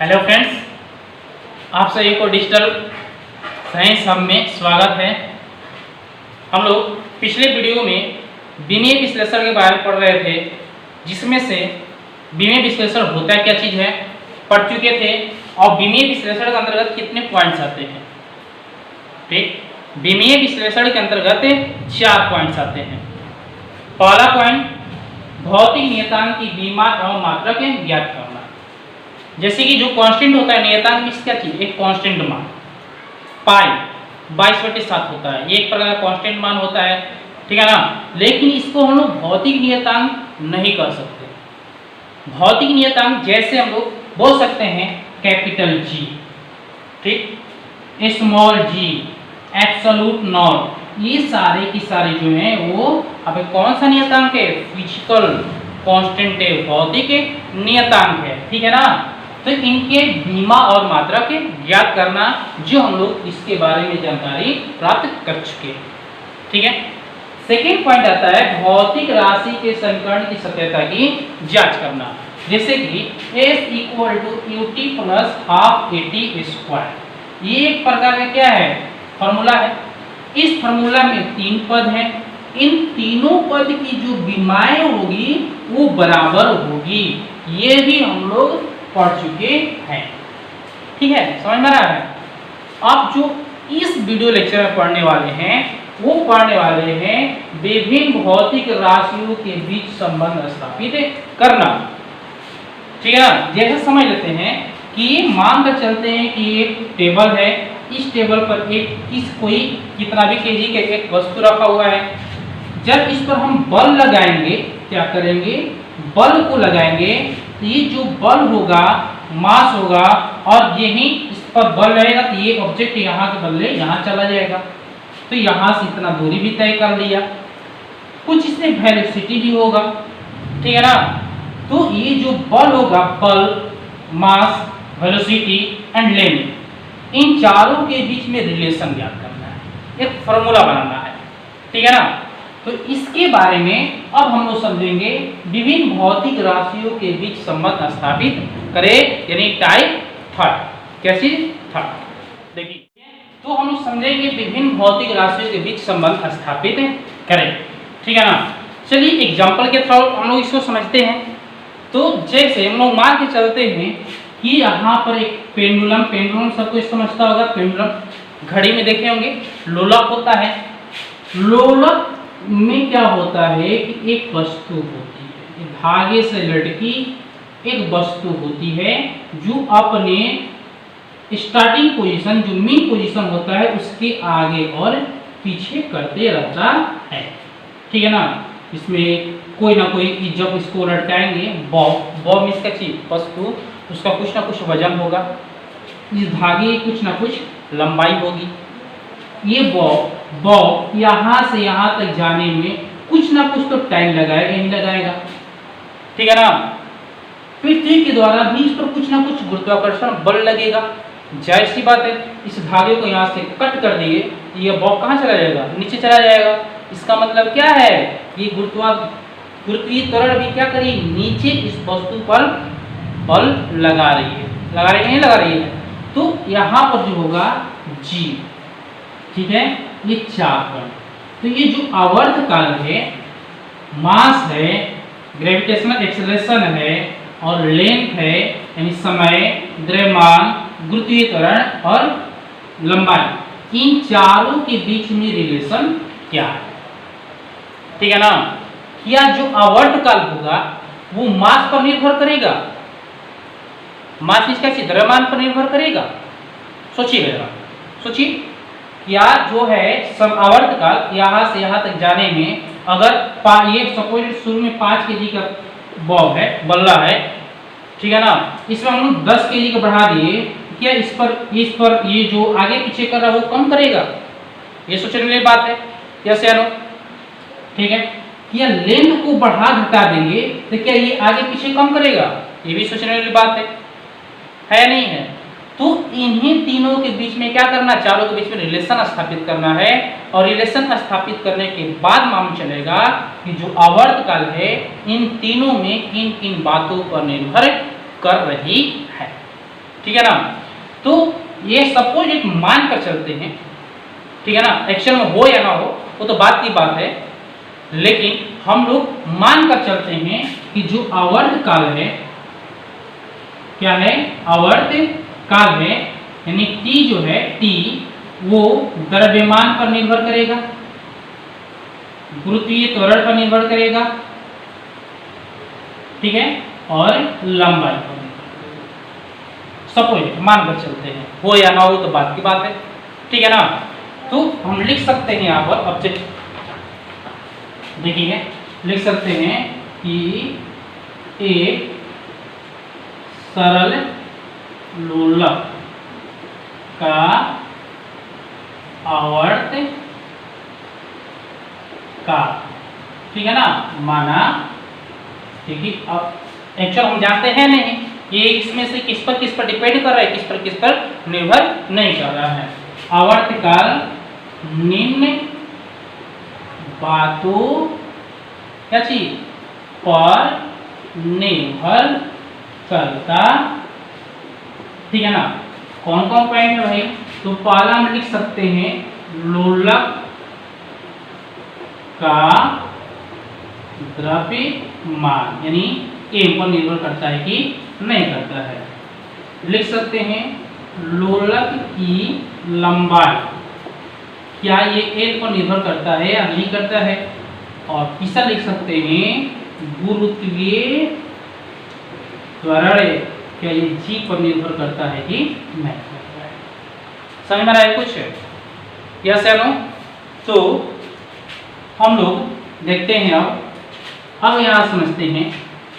Hello friends, आप सभी को डिजिटल साइंस हब में स्वागत है। हम लोग पिछले वीडियो में विमीय विश्लेषण के बारे में पढ़ रहे थे, जिसमें से विमीय विश्लेषण होता क्या चीज़ है पढ़ चुके थे और विमीय विश्लेषण के अंतर्गत कितने पॉइंट्स आते हैं। ठीक, विमीय विश्लेषण के अंतर्गत 4 पॉइंट्स आते हैं। पहला पॉइंट, भौतिक नियतांक की विमा एवं मात्रा के ज्ञात करना। जैसे कि जो कांस्टेंट होता है नियतांक में क्या चीज, एक कांस्टेंट मान पाई 22/7 होता है, ये एक प्रकार का कांस्टेंट मान होता है, ठीक है ना। लेकिन इसको हम लोग भौतिक नियतांक नहीं कर सकते। भौतिक नियतांक जैसे हम लोग बोल सकते हैं कैपिटल जी, ठीक, स्मॉल जी, एब्सोल्यूट नॉट, ये सारे की सारे जो हैं वो अब कौन सा नियतांक है, फिजिकल कांस्टेंट है, भौतिक नियतांक है, ठीक है ना। तो इनके विमा और मात्रा के ज्ञात करना, जो हम लोग इसके बारे में जानकारी प्राप्त कर चुके हैं, ठीक है। सेकेंड पॉइंट आता है भौतिक राशि के समीकरण की सत्यता की जांच करना। जैसे कि S = ut + ½ at², ये एक प्रकार का क्या है, फॉर्मूला है। इस फॉर्मूला में 3 पद हैं, इन तीनों पद की जो विमाएं होगी वो बराबर होगी, ये भी हम लोग पढ़ चुके हैं, ठीक है, समझ में आ रहा है। अब जो इस वीडियो लेक्चर में पढ़ने वाले हैं वो पढ़ने वाले हैं विभिन्न भौतिक राशियों के बीच संबंध स्थापित करना, ठीक है ना। जैसे समझ लेते हैं कि मान कर चलते हैं कि एक टेबल है, इस टेबल पर कोई कितना भी केजी का एक वस्तु रखा हुआ है। जब इस पर हम बल लगाएंगे, क्या करेंगे, बल को लगाएंगे, तो ये जो बल होगा मास होगा, और यही इस पर बल रहेगा तो ये ऑब्जेक्ट यहाँ के बदले यहाँ चला जाएगा। तो यहाँ से इतना दूरी भी तय कर लिया, कुछ इसमें वेलोसिटी भी होगा, ठीक है ना। तो ये जो बल होगा, बल, मास, वेलोसिटी एंड लेंथ, इन चारों के बीच में रिलेशन ज्ञात करना है, एक फॉर्मूला बनाना है, ठीक है ना। तो इसके बारे में अब हम लोग समझेंगे विभिन्न भौतिक राशियों के बीच संबंध स्थापित करें, यानी टाइप थर्ड। कैसी थर्ड, देखिए, तो हम लोग समझेंगे विभिन्न भौतिक राशियों के बीच संबंध स्थापित करें, ठीक है ना। चलिए एग्जाम्पल के थ्रू हम लोग इसको समझते हैं। तो जैसे हम लोग मान के चलते हैं कि यहाँ पर एक पेंडुलम सबको समझता होगा, पेंडुलम घड़ी में देखे होंगे, लोलक होता है। लोलक में क्या होता है कि एक वस्तु होती है, धागे से लटकी एक वस्तु होती है, जो अपने स्टार्टिंग पोजीशन, जो मेन पोजीशन होता है, उसके आगे और पीछे करते रहता है, ठीक है ना। इसमें कोई ना कोई, जब इसको लटकाएंगे, बॉब इसका चीज वस्तु, उसका कुछ ना कुछ वजन होगा, इस धागे की कुछ ना कुछ लंबाई होगी। ये बॉब यहाँ से यहाँ तक जाने में कुछ ना कुछ तो टाइम लगाएगा ही लगाएगा, ठीक है ना। पृथ्वी के द्वारा भी इस पर कुछ ना कुछ गुरुत्वाकर्षण बल लगेगा। जाहिर सी बात है, इस धागे को यहाँ से कट कर दिए, ये बॉब कहाँ चला जाएगा, नीचे चला जाएगा। इसका मतलब क्या है, ये गुरुत्वीय त्वरण भी क्या करी, नीचे इस वस्तु पर बल लगा रही है, नहीं लगा रही है। तो यहाँ पर जो होगा जी, ठीक है, ये 4 पॉइंट। तो ये जो आवर्त काल है, मास है, ग्रेविटेशनल एक्सेलरेशन है, और लेंथ है, यानी समय, द्रव्यमान, गुरुत्वीय त्वरण और लंबाई, इन चारों के बीच में रिलेशन क्या है, ठीक है ना। क्या जो आवर्त काल होगा वो मास पर निर्भर करेगा, मास इसका द्रव्यमान पर निर्भर करेगा। सोचिए या जो है आवर्त काल यहाँ से यहाँ तक जाने में, अगर ये सपोज शुरू में 5 केजी का बॉब है, बल्ला है, ठीक है ना, इसमें हम लोग 10 केजी का बढ़ा दिए, क्या इस पर ये जो आगे पीछे कर रहा है वो कम करेगा, ये सोचने वाली बात है, यस या नो, ठीक है। क्या लेंथ को बढ़ा घटा देंगे तो क्या ये आगे पीछे कम करेगा, ये भी सोचने वाली बात है नहीं है। तो इन्हीं तीनों के बीच में क्या करना, चारों के बीच में रिलेशन स्थापित करना है, और रिलेशन स्थापित करने के बाद मालूम चलेगा कि जो आवर्त काल है इन तीनों में किन किन बातों पर निर्भर कर रही है, ठीक है ना। तो ये सपोज मान कर चलते हैं, ठीक है ना, एक्शन में हो या ना हो वो तो बात की बात है, लेकिन हम लोग मान कर चलते हैं कि जो आवर्त काल है, क्या है, आवर्त काल है, यानी t जो है t वो द्रव्यमान पर निर्भर करेगा, गुरुत्वीय त्वरण पर निर्भर करेगा, ठीक है, और लंबाई पर सपोज मान कर चलते हैं, हो या ना हो तो बात की बात है, ठीक है ना। तो हम लिख सकते हैं यहाँ पर ऑब्जेक्ट, देखिए लिख सकते हैं कि एक सरल लोलक का आवर्त काल, ठीक है ना, माना, ठीक है। अब एक्चुअल हम जानते हैं नहीं ये इसमें से किस पर डिपेंड कर रहा है, किस पर निर्भर नहीं कर रहा है। आवर्त काल निम्न बातों क्या चीज पर निर्भर करता, ठीक है ना। कौन कौन पॉइंट है भाई, तो पहला हम लिख सकते हैं लोलक का द्रव्यमान, यानी एम पर निर्भर करता है कि नहीं करता है। लिख सकते हैं लोलक की लंबाई, क्या ये एल पर निर्भर करता है या नहीं करता है। और तीसरा लिख सकते हैं गुरुत्वीय त्वरण, क्या ये जी पर निर्भर करता है कि नहीं करता है। समझ में आ रहा है कुछ, यस या नो। तो हम लोग देखते हैं अब यहाँ समझते हैं।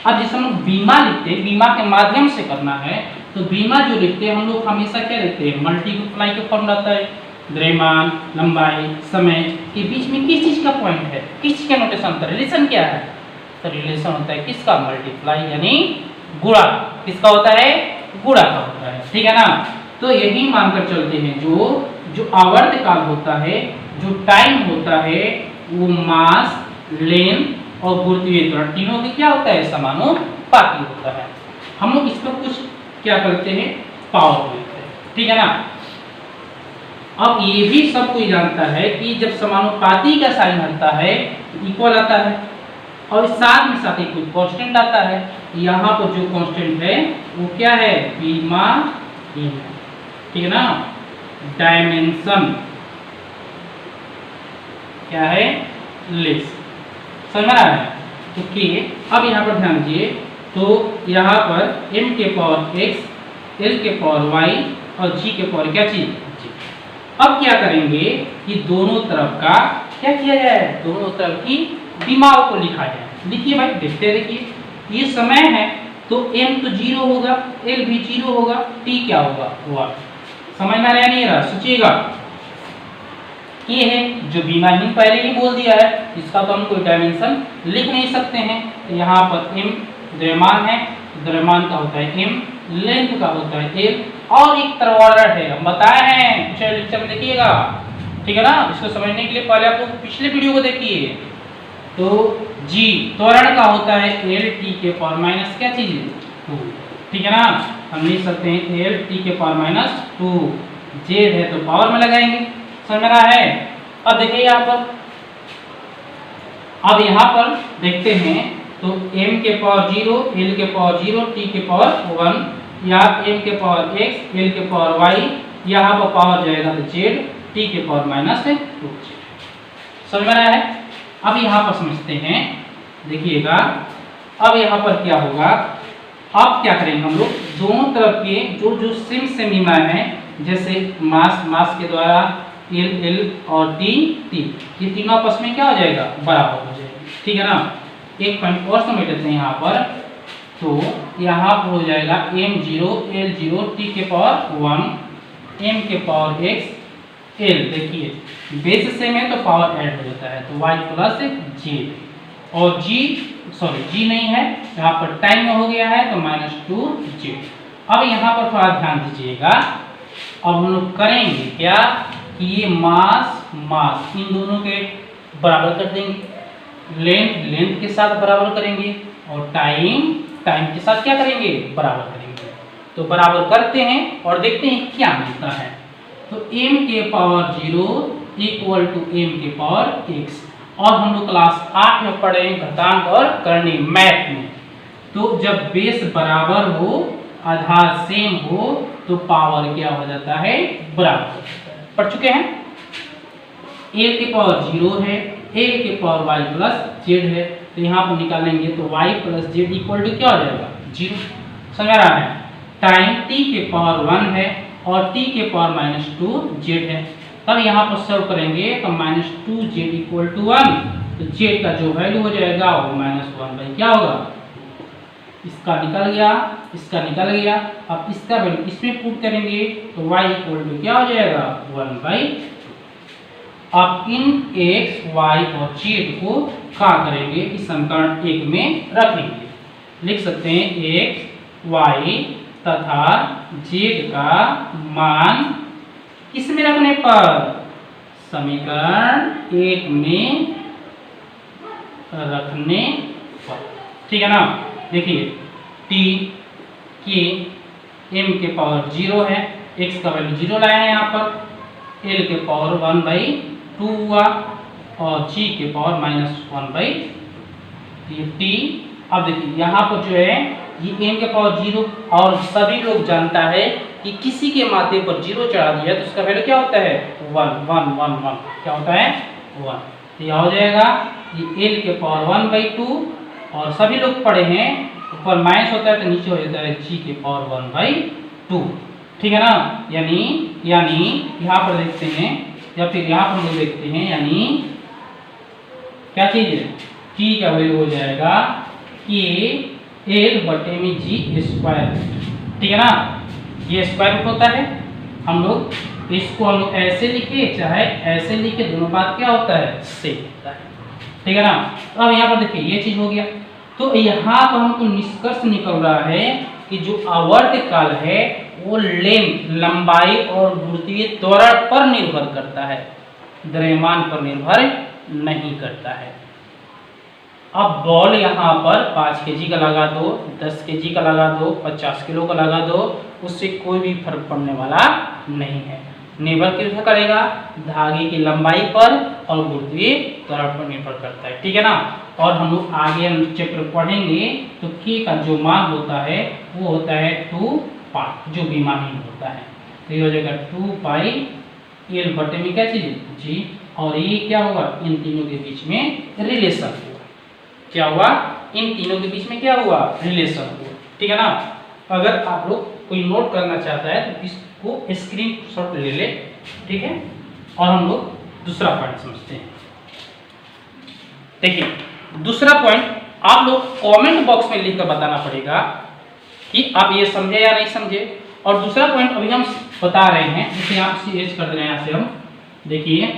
अब जिस हम लोग बीमा लिखते हैं, बीमा के माध्यम से करना है, तो बीमा जो लिखते हैं हम लोग हमेशा क्या लिखते हैं, मल्टीप्लाई का फॉर्म रहता है, द्रव्यमान, लंबाई, समय के बीच में किस चीज का पॉइंट है, किस चीज का नोटेशन होता है, रिलेशन क्या है, तो रिलेशन होता है किसका, मल्टीप्लाई यानी गुणा, किसका होता है, गुणा का होता है, ठीक है ना। तो यही मानकर चलते हैं जो आवर्त काल होता है, जो टाइम होता है, वो मास, लेंथ और गुरुत्वीय त्वरण तीनों के क्या होता है, समानुपाती होता है। हम लोग इस पर कुछ क्या करते हैं, पावर लेते हैं, ठीक है ना। अब ये भी सब कोई जानता है कि जब समानुपाती का साइन आता है इक्वल आता है, और साथ में साथ ही कोई कांस्टेंट आता है। यहाँ पर जो कांस्टेंट है वो क्या है, बीमा ही है, ठीक है ना। डायमेंशन क्या है, लेस, समझ में आ रहा है। तो अब यहाँ पर ध्यान दीजिए, तो यहाँ पर m के पावर x, l के पावर y और g के पावर क्या चीज, g। अब क्या करेंगे कि दोनों तरफ का क्या किया जाए, दोनों तरफ की बीमाओं को लिखा जाए। लिखिए भाई, देखते देखिए, ये समय है तो m तो 0 होगा, l भी 0 होगा, t क्या होगा, 1। समझ में आ रहा नहीं रहा, सोचिएगा। ये है जो बीमा ही पहले ही बोल दिया है, इसका तो हम कोई डायमेंशन लिख नहीं सकते हैं। तो यहाँ पर m द्रव्यमान है, द्रव्यमान का होता है m, लेंथ का होता है l, और एक तरवाड़ा है, हम बताए हैं पिछले लेक्चर में, देखिएगा, ठीक है ना। इसको समझने के लिए पहले आप लोग पिछले वीडियो को देखिए। तो g त्वरण का होता है l t के पावर माइनस क्या चीज, 2, ठीक है ना। हम लिख सकते हैं l t के पावर माइनस 2, z है तो पावर में लगाएंगे, समझ में रहा है। अब देखिए यहाँ पर, अब यहाँ पर देखते हैं तो m के पावर 0, l के पावर 0, t के पावर 1, या m के पावर x, l के पावर y, यहाँ पर पावर जाएगा तो z, t के पावर माइनस 2, समझ में रहा है। अब यहाँ पर समझते हैं, देखिएगा, अब यहाँ पर क्या होगा, अब क्या करेंगे हम लोग, दोनों तरफ के जो सेम बीमा है, जैसे मास के द्वारा l और t, ये तीनों आपस में क्या हो जाएगा, बराबर हो जाएगा, ठीक है ना। एक पॉइंट और समझ लेते हैं यहाँ पर, तो यहाँ पर हो जाएगा m0 l0 t के पावर 1, m के पावर x, l, देखिए बेस सेम है तो पावर ऐड हो जाता है, तो y प्लस j, और g नहीं है, यहाँ पर टाइम में हो गया है तो -2j। अब यहाँ पर थोड़ा ध्यान दीजिएगा, अब हम लोग करेंगे क्या कि ये मास इन दोनों के बराबर कर देंगे, लेंथ के साथ बराबर करेंगे, और टाइम के साथ क्या करेंगे, बराबर करेंगे, तो बराबर करते हैं और देखते हैं क्या मिलता है। तो m के पावर 0 इक्वल टू m के पावर x। और हम लोग क्लास 8 में पढ़े घातांक और करनी मैथ में। तो जब बेस बराबर हो, आधार सेम हो, तो पावर क्या हो जाता है, बराबर। पढ़ चुके हैं। a के पावर 0 है, a के पावर y प्लस z है, तो यहाँ पर निकालेंगे तो y plus z equal to क्या हो जाएगा, 0। समझ आ रहा है। टाइम t के पावर 1 है और t के पावर -2z है। तब यहाँ पर सॉल्व करेंगे तो -2z इक्वल टू 1, तो z का जो वैल्यू हो जाएगा वो -1 बाई क्या होगा, इसका निकल गया, इसका निकल गया। अब इसका वैल्यू इसमें पुट करेंगे तो y इक्वल टू क्या हो जाएगा, 1 बाई। अब इन x, y और z को क्या करेंगे, इस समीकरण 1 में रखेंगे। लिख सकते हैं x, y तथा z का मान किसमें रखने पर, समीकरण 1 में रखने पर। ठीक है ना। देखिए t के m के पावर 0 है, x का वैल्यू 0 लाया है यहाँ पर, l के पावर 1/2 हुआ और g के पावर -1/3 t। अब देखिए यहाँ पर जो है ये m के पावर 0 और सभी लोग जानता है कि किसी के माथे पर 0 चढ़ा दिया तो उसका वैल्यू क्या होता है, 1 1 1 1 क्या होता है, 1। तो यह हो जाएगा ये l के पावर 1/2 और सभी लोग पढ़े हैं ऊपर माइनस होता है तो नीचे हो जाता है g के पावर 1/2। ठीक है ना। यानी यहाँ पर देखते हैं या फिर यहाँ पर हम लोग देखते हैं, यानी क्या चीज है, t का वैल्यू हो जाएगा कि l/g²। ठीक है ना। ये स्क्वायर रूट होता है, हम लोग इसको हम लोग ऐसे लिखे चाहे ऐसे लिखे, दोनों बात क्या होता है, सेम होता है। ठीक है ना। अब यहाँ पर देखिए ये चीज हो गया। तो यहाँ पर हमको निष्कर्ष निकल रहा है कि जो आवर्तकाल है वो लेंथ, लंबाई और गुरुत्वीय त्वरण पर निर्भर करता है, द्रव्यमान पर निर्भर नहीं करता है। अब बॉल यहाँ पर 5 kg का लगा दो, 10 kg का लगा दो, 50 किलो का लगा दो, उससे कोई भी फर्क पड़ने वाला नहीं है। निर्भर किस पर करेगा, धागे की लंबाई पर और गुरुत्वीय त्वरण पर निर्भर करता है। ठीक है ना। और हम लोग आगे चैप्टर पढ़ेंगे तो k का जो मान होता है वो होता है 2 पाई, जो विमाहीन होता है। तो ये हो जाएगा 2 पाई l बटे में क्या चीज, g। और ये क्या होगा, इन तीनों के बीच में रिलेशन हुआ। क्या हुआ, इन तीनों के बीच में क्या हुआ, रिलेशन हुआ। ठीक है ना। अगर आप लोग कोई नोट करना चाहता है तो इसको स्क्रीनशॉट ले ले। ठीक है। और हम लोग दूसरा पॉइंट समझते हैं। देखिए दूसरा पॉइंट आप लोग कमेंट बॉक्स में लिखकर बताना पड़ेगा कि आप ये समझे या नहीं समझे। और दूसरा पॉइंट अभी हम बता रहे हैं, जैसे आप सीएच कर दे रहे हैं यहाँ से हम। देखिए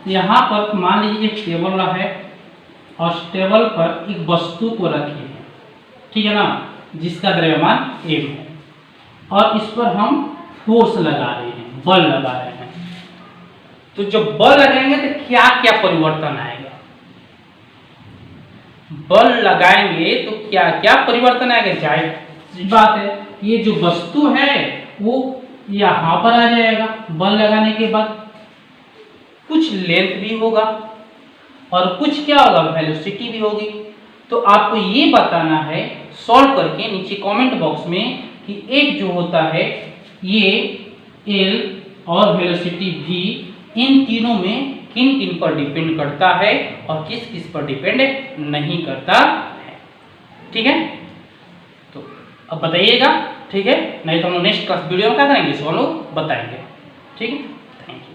यहाँ पर मान लीजिए एक टेबल है और टेबल पर एक वस्तु को रखिए है। ठीक है ना, जिसका द्रव्यमान m है और इस पर हम फोर्स लगा रहे हैं, बल लगा रहे हैं। तो जब बल लगाएंगे तो क्या क्या परिवर्तन आएगा, बल लगाएंगे तो क्या क्या परिवर्तन आएगा। जाहिर बात है ये जो वस्तु है वो यहाँ पर आ जाएगा, बल लगाने के बाद कुछ लेंथ भी होगा और कुछ क्या होगा, वेलोसिटी भी होगी। तो आपको ये बताना है सॉल्व करके नीचे कमेंट बॉक्स में कि एक जो होता है ये l और वेलोसिटी v, इन तीनों में किन किन पर डिपेंड करता है और किस किस पर डिपेंड नहीं करता है। ठीक है। तो अब बताइएगा। ठीक है, नहीं तो हम नेक्स्ट क्लास वीडियो में क्या करेंगे, सॉल्व बताएंगे। ठीक है। Thank you.